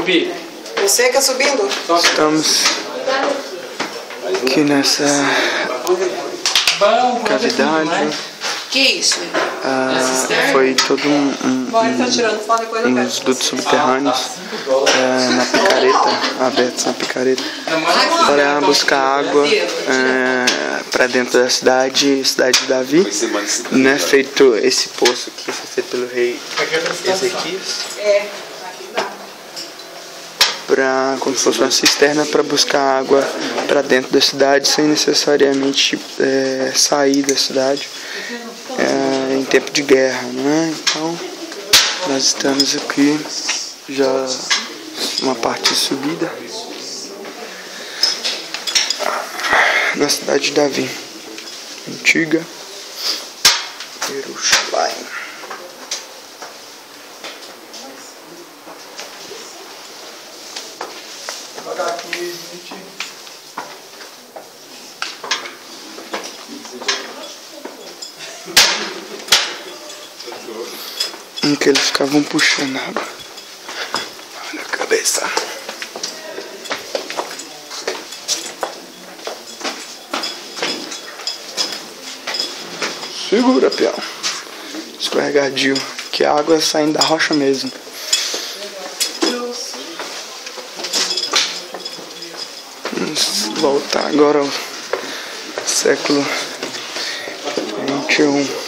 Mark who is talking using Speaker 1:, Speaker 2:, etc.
Speaker 1: Tupi.
Speaker 2: Você que é subindo?
Speaker 3: Estamos aqui nessa cavidade.
Speaker 2: Que isso?
Speaker 3: Foi todo uns dutos subterrâneos na picareta, abertos na picareta, para buscar água para dentro da cidade de Davi. Né, feito esse poço aqui, foi feito pelo rei Ezequias. Como se fosse uma cisterna para buscar água para dentro da cidade sem necessariamente sair da cidade em tempo de guerra, né? Então nós estamos aqui já uma parte subida na cidade de Davi, antiga Jerusalém. Em que eles ficavam puxando água. Olha a cabeça. Segura, peão. Escorregadio. Que a água saindo da rocha mesmo. Vamos voltar agora ao século XXI.